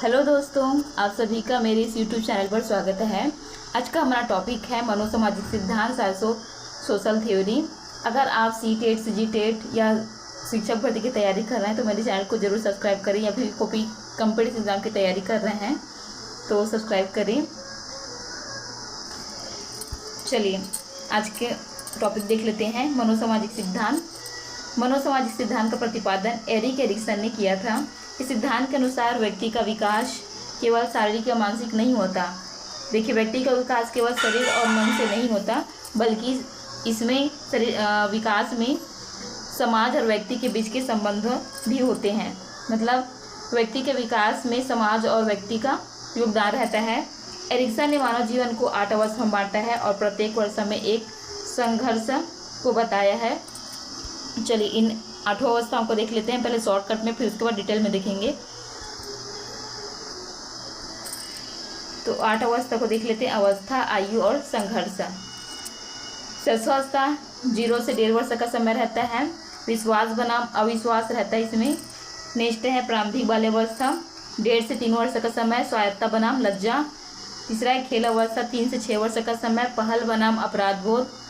Hello दोस्तों, आप सभी का मेरे इस यूट्यूब चैनल पर स्वागत है। आज का हमारा टॉपिक है मनोसामाजिक सिद्धांत सोशल थ्योरी। अगर आप सी-टेट, सी-जी-टेट या शिक्षक भर्ती की तैयारी कर रहे हैं तो मेरे चैनल को जरूर सब्सक्राइब करें, या फिर कॉपी कॉम्पिटिटिव एग्जाम की तैयारी कर रहे हैं तो सब्सक्राइब करें। चलिए आज के टॉपिक देख लेते हैं। मनोसामाजिक सिद्धांत। मनोसामाजिक सिद्धांत का प्रतिपादन एरिक एरिक्सन ने किया था। इस सिद्धांत के अनुसार व्यक्ति का विकास केवल शारीरिक या मानसिक नहीं होता। देखिए, व्यक्ति का विकास केवल शरीर और मन से नहीं होता, बल्कि इसमें विकास में समाज और व्यक्ति के बीच के संबंध भी होते हैं। मतलब व्यक्ति के विकास में समाज और व्यक्ति का योगदान रहता है। एरिक्सन ने मानव जीवन को 8 अवस्था में बांटा है और प्रत्येक अवस्था में एक संघर्ष को बताया है। चलिए इन 8 अवस्थाओं को देख लेते हैं, पहले शॉर्टकट में, फिर उसके बाद डिटेल में देखेंगे। तो 8 अवस्था को देख लेते हैं। अवस्था, आयु और संघर्ष। शिशुअवस्था 0 से 1.5 वर्ष का समय रहता है। विश्वास बनाम अविश्वास रहता है इसमें। नेक्स्ट है प्रारंभिक बाल्यावस्था 1.5 से 3 वर्ष का समय, स्वायत्तता बनाम लज्जा। तीसरा है खेल अवस्था 3 से 6 वर्ष का समय, पहल बनाम अपराध बोध।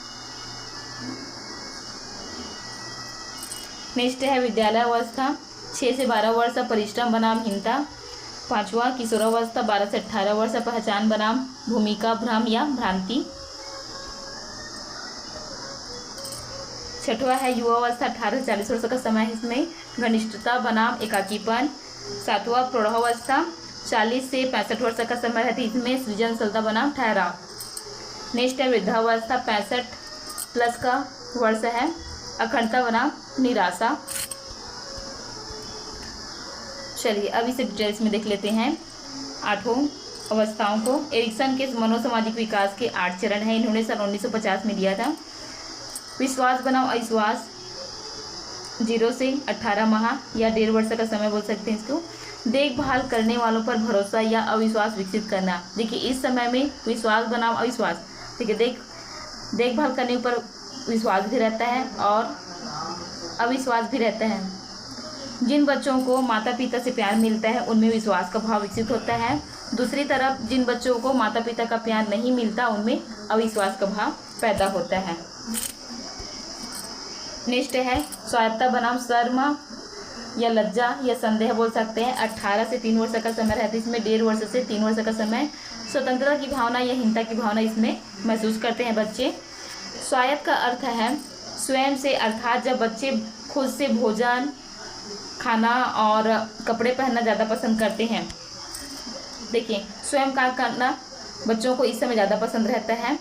नेक्स्ट है विद्यालय अवस्था 6 से 12 वर्ष, परिश्रम बनाम हीनता। 5वां किशोरावस्था 12 से 18 वर्ष, पहचान बनाम भूमिका, भ्रम या भ्रांति। 6वां है युवा अवस्था 18 से 40 वर्ष का समय, इसमें घनिष्ठता बनाम एकाकीपन। 7वां प्रौढ़ावस्था 40 से 65 वर्ष का समय रहती है, इसमें सृजनशीलता बनाम ठहराव। नेक्स्ट है वृद्धावस्था 65 प्लस का वर्ष है, अखंडता बनाम निराशा। चलिए अब इसे डिटेल्स में देख लेते हैं 8 अवस्थाओं को। एरिक्सन के मनोसामाजिक विकास के 8 चरण हैं। इन्होंने सन 1950 में दिया था। विश्वास बनाम अविश्वास 0 से 18 माह या 1.5 वर्ष का समय बोल सकते हैं इसको। देखभाल करने वालों पर भरोसा या अविश्वास विकसित करना। देखिए इस समय में विश्वास बनाम अविश्वास, देखिए देखभाल करने पर विश्वास भी रहता है और अविश्वास भी रहता है। जिन बच्चों को माता पिता से प्यार मिलता है उनमें विश्वास का भाव विकसित होता है। दूसरी तरफ जिन बच्चों को माता पिता का प्यार नहीं मिलता उनमें अविश्वास का भाव पैदा होता है। नेक्स्ट है स्वायत्तता बनाम शर्म या लज्जा या संदेह बोल सकते हैं। 18 से 3 वर्ष का समय रहता है, इसमें 1.5 वर्ष से 3 वर्ष का समय स्वतंत्रता की भावना या हीनता की भावना इसमें महसूस करते हैं बच्चे। स्वायत्त का अर्थ है स्वयं से, अर्थात जब बच्चे खुद से भोजन, खाना और कपड़े पहनना ज़्यादा पसंद करते हैं। देखिए स्वयं काम करना बच्चों को इस समय ज़्यादा पसंद रहता है।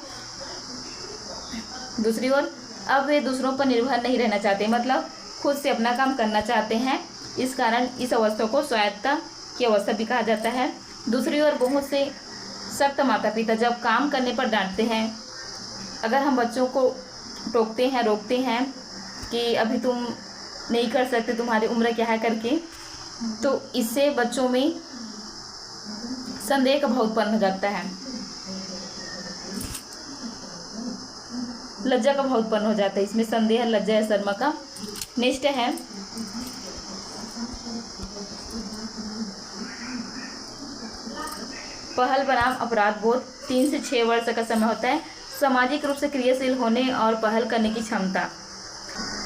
दूसरी ओर अब वे दूसरों पर निर्भर नहीं रहना चाहते, मतलब खुद से अपना काम करना चाहते हैं। इस कारण इस अवस्था को स्वायत्तता की अवस्था भी कहा जाता है। दूसरी ओर बहुत से सख्त माता पिता जब काम करने पर डांटते हैं, अगर हम बच्चों को टोकते हैं, रोकते हैं कि अभी तुम नहीं कर सकते, तुम्हारी उम्र क्या है करके, तो इससे बच्चों में संदेह का भाव उत्पन्न हो जाता है, लज्जा का भाव उत्पन्न हो जाता है। इसमें संदेह, लज्जा या शर्मा का। नेक्स्ट है पहल बनाम अपराध बोध 3 से 6 वर्ष का समय होता है। सामाजिक रूप से क्रियाशील होने और पहल करने की क्षमता।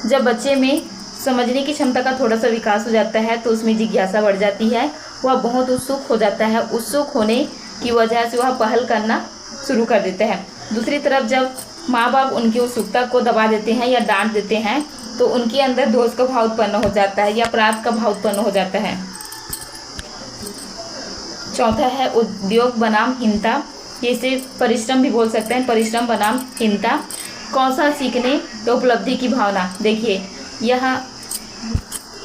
जब बच्चे में समझने की क्षमता का थोड़ा सा विकास हो जाता है तो उसमें जिज्ञासा बढ़ जाती है, वह बहुत उत्सुक हो जाता है। उत्सुक होने की वजह से वह पहल करना शुरू कर देता है। दूसरी तरफ जब माँ बाप उनकी उत्सुकता को दबा देते हैं या डांट देते हैं तो उनके अंदर दोष का भाव उत्पन्न हो जाता है या अपराध का भाव उत्पन्न हो जाता है। चौथा है उद्योग बनाम हीनता, इसे परिश्रम भी बोल सकते हैं, परिश्रम बनाम हीनता। कौशल सीखने या उपलब्धि की भावना। देखिए यह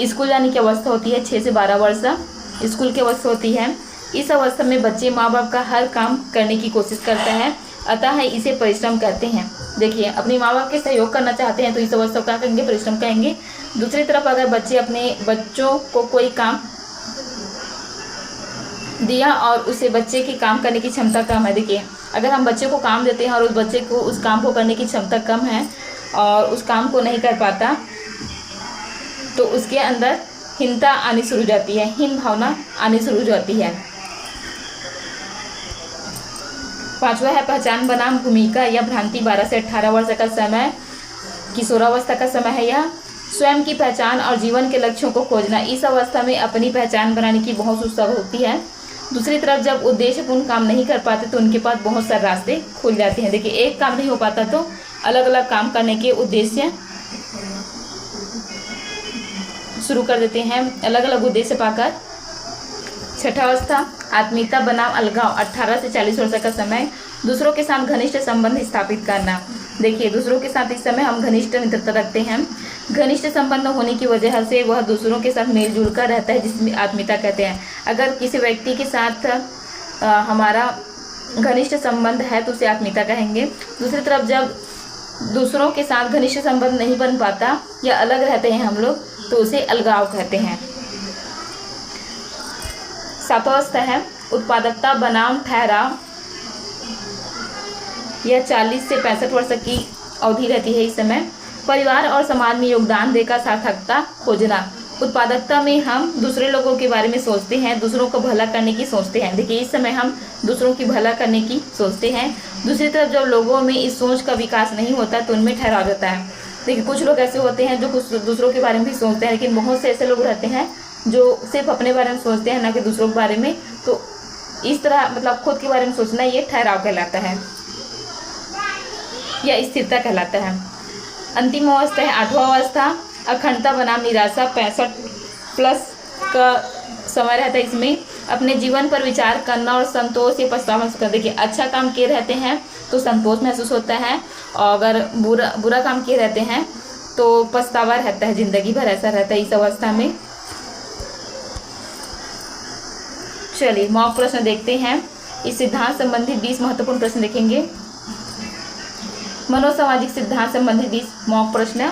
स्कूल जाने की अवस्था होती है, 6 से 12 वर्ष स्कूल की अवस्था होती है। इस अवस्था में बच्चे माँ बाप का हर काम करने की कोशिश करता है, अतः इसे परिश्रम कहते हैं। देखिए अपने माँ बाप के सहयोग करना चाहते हैं तो इस अवस्था को क्या कहेंगे, परिश्रम कहेंगे। दूसरी तरफ अगर बच्चे अपने बच्चों को कोई काम दिया और उसे बच्चे की काम करने की क्षमता कम है, देखिए अगर हम बच्चे को काम देते हैं और उस बच्चे को उस काम को करने की क्षमता कम है और उस काम को नहीं कर पाता तो उसके अंदर हीनता आनी शुरू हो जाती है, हीन भावना आनी शुरू हो जाती है। 5वां है पहचान बनाम भूमिका या भ्रांति। 12 से 18 वर्ष का समय किशोरावस्था का समय है। यह स्वयं की पहचान और जीवन के लक्ष्यों को खोजना। इस अवस्था में अपनी पहचान बनाने की बहुत उत्सुकता होती है। दूसरी तरफ जब उद्देश्यपूर्ण काम नहीं कर पाते तो उनके पास बहुत सारे रास्ते खुल जाते हैं। देखिए, एक काम नहीं हो पाता तो अलग अलग काम करने के उद्देश्य शुरू कर देते हैं, अलग अलग उद्देश्य पाकर। 6ठा अवस्था आत्मीयता बनाम अलगाव। 18 से 40 वर्ष का समय दूसरों के साथ घनिष्ठ संबंध स्थापित करना। देखिए, दूसरों के साथ इस समय हम घनिष्ठ मित्रता रखते हैं। घनिष्ठ संबंध होने की वजह से वह दूसरों के साथ मिलजुल कर रहता है, जिसमें आत्मीयता कहते हैं। अगर किसी व्यक्ति के साथ हमारा घनिष्ठ संबंध है तो उसे आत्मीयता कहेंगे। दूसरी तरफ जब दूसरों के साथ घनिष्ठ संबंध नहीं बन पाता या अलग रहते हैं हम लोग तो उसे अलगाव कहते हैं। 7वां अवस्था है उत्पादकता बनाम ठहराव। यह 40 से 65 वर्ष की अवधि रहती है। इस समय परिवार और समाज में योगदान देकर सार्थकता खोजना। उत्पादकता में हम दूसरे लोगों के बारे में सोचते हैं, दूसरों को भला करने की सोचते हैं। देखिए, इस समय हम दूसरों की भला करने की सोचते हैं। दूसरी तरफ जब लोगों में इस सोच का विकास नहीं होता तो उनमें ठहराव रहता है। देखिए, कुछ लोग ऐसे होते हैं जो कुछ दूसरों के बारे में भी सोचते हैं, लेकिन बहुत से ऐसे लोग रहते हैं जो सिर्फ अपने बारे में सोचते हैं, ना कि दूसरों के बारे में। तो इस तरह मतलब खुद के बारे में सोचना ये ठहराव कहलाता है या स्थिरता कहलाता है। अंतिम अवस्था है 8वां अवस्था अखंडता बनाम निराशा। 65+ का समय रहता है। इसमें अपने जीवन पर विचार करना और संतोष या पछतावा महसूस करना। देखिए, अच्छा काम किए रहते हैं तो संतोष महसूस होता है, और अगर बुरा काम किए रहते हैं तो पछतावा रहता है, जिंदगी भर ऐसा रहता है इस अवस्था में। चलिए मॉक प्रश्न देखते हैं। इस सिद्धांत संबंधित 20 महत्वपूर्ण प्रश्न देखेंगे। मनोसामाजिक सिद्धांत संबंधित 20 मॉक प्रश्न।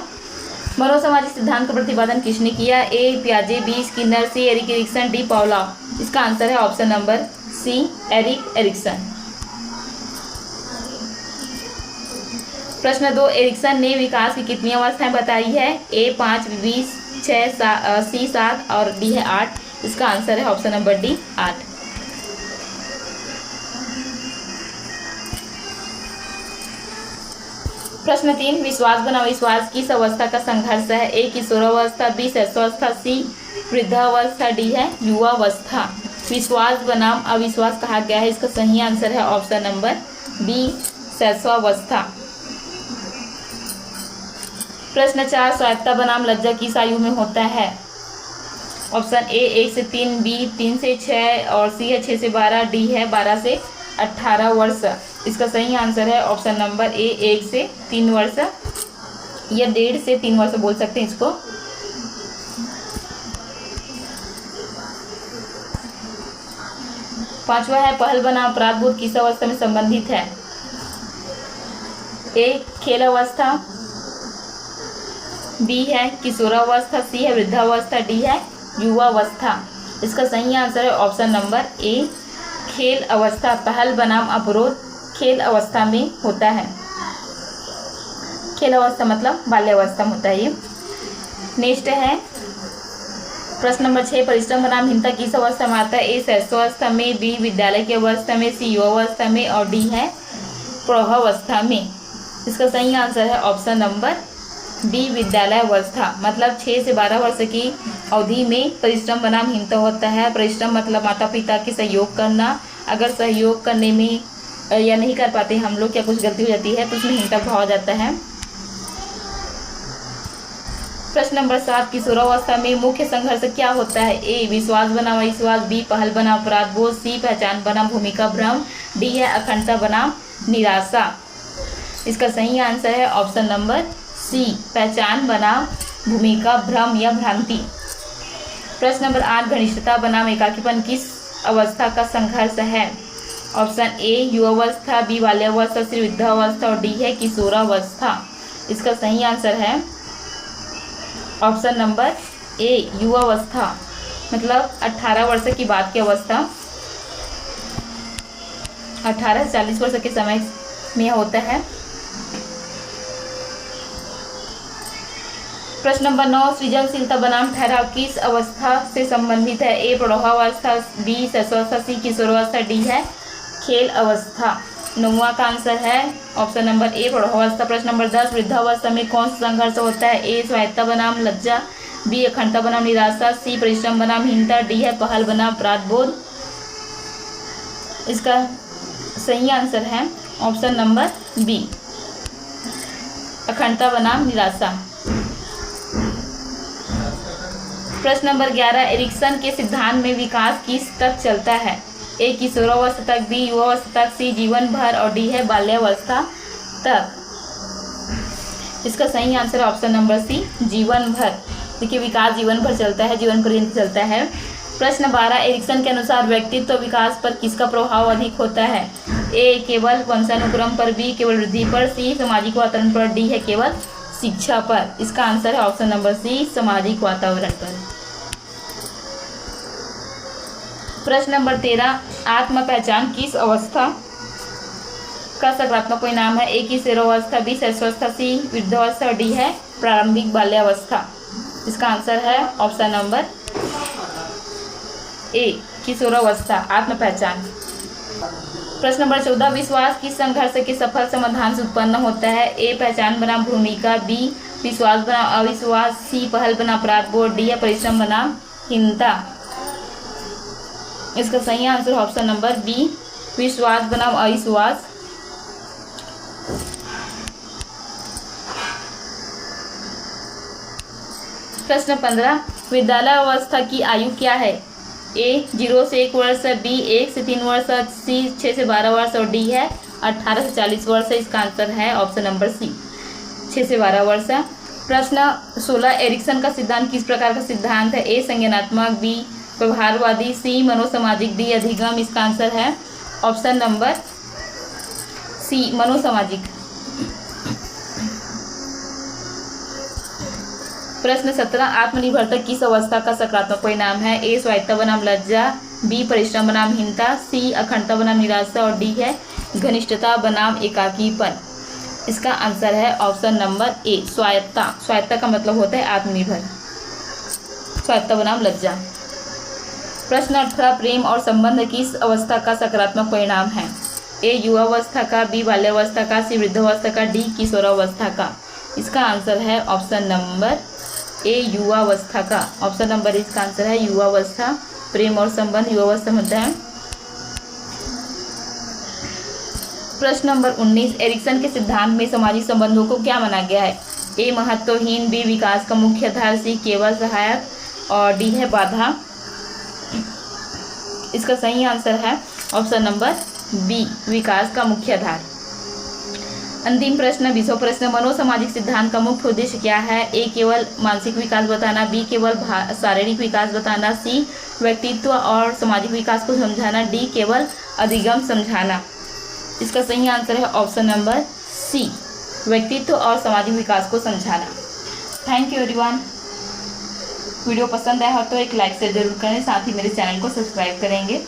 मनोसामाजिक सिद्धांत का प्रतिपादन किसने किया? ए पियाजे, B Skinner, C Erik Erikson, D Pavlov. इसका आंसर है option number C Erik Erikson. प्रश्न 2 एरिक्सन ने विकास की कितनी अवस्थाएं बताई है? ए 5, बी 6, सी 7 और डी है 8। इसका आंसर है ऑप्शन नंबर डी 8। प्रश्न 3 विश्वास बनाम विश्वास किस अवस्था का संघर्ष है? ए किशोरावस्था, बी शैशवावस्था, सी वृद्धावस्था, डी है युवावस्था। विश्वास बनाम अविश्वास कहा गया है, इसका सही आंसर है ऑप्शन नंबर बी शैशवावस्था। प्रश्न 4 स्वायत्तता बनाम लज्जा किस आयु में होता है? ऑप्शन ए 1 से 3, बी 3 से 6 और सी है 6 से 12, डी है 12 से 18 वर्ष। इसका सही आंसर है ऑप्शन नंबर ए 1 से 3 वर्ष या 1.5 से 3 वर्ष बोल सकते हैं इसको। पांचवा है पहल बनाम अपराध बोध किस अवस्था में संबंधित है? ए खेल अवस्था, बी है किशोरावस्था, सी है वृद्धावस्था, डी है युवावस्था। इसका सही आंसर है ऑप्शन नंबर ए खेल अवस्था। पहल बनाम अपरोध खेल अवस्था में होता है। खेल अवस्था मतलब बाल्यावस्था में होता है ये। नेक्स्ट है प्रश्न नंबर 6 परिश्रम बनाम हीनता किस अवस्था में आता है? ए शैशवावस्था में, बी विद्यालय की अवस्था में, सी युवावस्था में और डी है प्रौढ़ावस्था में। इसका सही आंसर है ऑप्शन नंबर डी विद्यालय अवस्था। मतलब 6 से 12 वर्ष की अवधि में परिश्रम बनाम हीनता होता है। परिश्रम मतलब माता पिता के सहयोग करना। अगर सहयोग करने में या नहीं कर पाते हम लोग, क्या कुछ गलती हो जाती है तो उसमें हीनता भाव आ जाता है। प्रश्न नंबर 7 किशोरावस्था में मुख्य संघर्ष क्या होता है? ए विश्वास बनाम अविश्वास, बी पहल बनाम अपराध बोध, सी पहचान बनाम भूमिका भ्रम, डी है अखंडता बनाम निराशा। इसका सही आंसर है ऑप्शन नंबर सी पहचान बनाम भूमिका भ्रम या भ्रांति। प्रश्न नंबर 8 घनिष्ठता बनाम एकाकीपन किस अवस्था का संघर्ष है? ऑप्शन ए युवावस्था, बी बाल्यावस्था, सी वृद्धावस्था और डी है किशोरावस्था। इसका सही आंसर है ऑप्शन नंबर ए युवावस्था, मतलब 18 वर्ष की बाद की अवस्था। 18 से 40 वर्ष के समय में होता है। प्रश्न नंबर 9 सृजनशीलता बनाम ठहराव किस अवस्था से संबंधित है? ए प्रौढ़ावस्था, बी शैशवावस्था, सी किशोरावस्था, डी है खेल अवस्था। 9वां का आंसर है ऑप्शन नंबर ए प्रौढ़ावस्था। प्रश्न नंबर 10, वृद्धावस्था में कौन सा संघर्ष होता है? ए स्वायत्तता बनाम लज्जा, बी अखंडता बनाम निराशा, सी परिश्रम बनाम हीनता, डी है पहल बनाम अपराध बोध। इसका सही आंसर है ऑप्शन नंबर बी अखंडता बनाम निराशा। प्रश्न नंबर 11, एरिक्सन के सिद्धांत में विकास किस तक चलता है? ए किशोरावस्था तक, बी युवावस्था तक, सी जीवन भर और डी है बाल्यावस्था तक। इसका सही आंसर ऑप्शन नंबर सी जीवन भर। देखिए विकास जीवन भर चलता है, जीवन पर्यंत चलता है। प्रश्न 12, एरिक्सन के अनुसार व्यक्तित्व विकास पर किसका प्रभाव अधिक होता है? ए केवल वंशानुक्रम पर, बी केवल वृद्धि पर, सी सामाजिक वातावरण पर, डी है केवल शिक्षा पर। इसका आंसर है ऑप्शन नंबर सी सामाजिक वातावरण पर। प्रश्न नंबर 13, आत्म पहचान किस अवस्था का सकारात्मक परिणाम है? ए किशोरावस्था, बी शैशवावस्था, सी वृद्धावस्था और डी है प्रारंभिक बाल्यावस्था। इसका आंसर है ऑप्शन नंबर ए किशोरावस्था आत्म पहचान। प्रश्न नंबर 14, विश्वास किस संघर्ष के सफल समाधान से उत्पन्न होता है? ए पहचान बनाम भूमिका, बी विश्वास बनाम अविश्वास, सी पहल बनाम अपराध बोध, डी है परिश्रम बनाम हीनता। इसका सही आंसर ऑप्शन नंबर बी विश्वास बनाम अविश्वास। प्रश्न 15, विद्यालय अवस्था की आयु क्या है? ए 0 से 1 वर्ष, बी 1 से 3 वर्ष, सी 6 से 12 वर्ष और डी है 18 से 40 वर्ष। इसका आंसर है ऑप्शन नंबर सी 6 से 12 वर्ष। प्रश्न 16, एरिक्सन का सिद्धांत किस प्रकार का सिद्धांत है? ए संज्ञानात्मक, बी व्यवहारवादी, सी मनोसामाजिक, डी अधिगम। इसका आंसर है ऑप्शन नंबर सी मनोसामाजिक। प्रश्न 17, आत्मनिर्भरता किस अवस्था का सकारात्मक परिणाम है? ए स्वायत्तता बनाम लज्जा, बी परिश्रम बनाम हीनता, सी अखंडता बनाम निराशा और डी है घनिष्ठता बनाम एकाकीपन। इसका आंसर है ऑप्शन नंबर ए स्वायत्तता। स्वायत्तता का मतलब होता है आत्मनिर्भर, स्वायत्तता बनाम लज्जा। प्रश्न 18, प्रेम और संबंध किस अवस्था का सकारात्मक परिणाम है? ए युवावस्था का, बी बाल्यावस्था का, सी वृद्धावस्था का, डी किशोरावस्था का। इसका आंसर है ऑप्शन नंबर ए युवावस्था का। ऑप्शन नंबर इसका आंसर है युवावस्था। प्रेम और संबंध युवावस्था में होता है। प्रश्न नंबर 19, एरिक्सन के सिद्धांत में सामाजिक संबंधों को क्या माना गया है? ए महत्वहीन, बी विकास का मुख्य आधार, सी केवल सहायक और डी है बाधा। इसका सही आंसर है ऑप्शन नंबर बी विकास का मुख्य आधार। अंतिम प्रश्न 20वां प्रश्न, मनोसामाजिक सिद्धांत का मुख्य उद्देश्य क्या है? ए केवल मानसिक विकास बताना, बी केवल शारीरिक विकास बताना, सी व्यक्तित्व और सामाजिक विकास को समझाना, डी केवल अधिगम समझाना। इसका सही आंसर है ऑप्शन नंबर सी व्यक्तित्व और सामाजिक विकास को समझाना। Thank you everyone. वीडियो पसंद आया हो तो एक लाइक से जरूर करें, साथ ही मेरे चैनल को सब्सक्राइब करेंगे।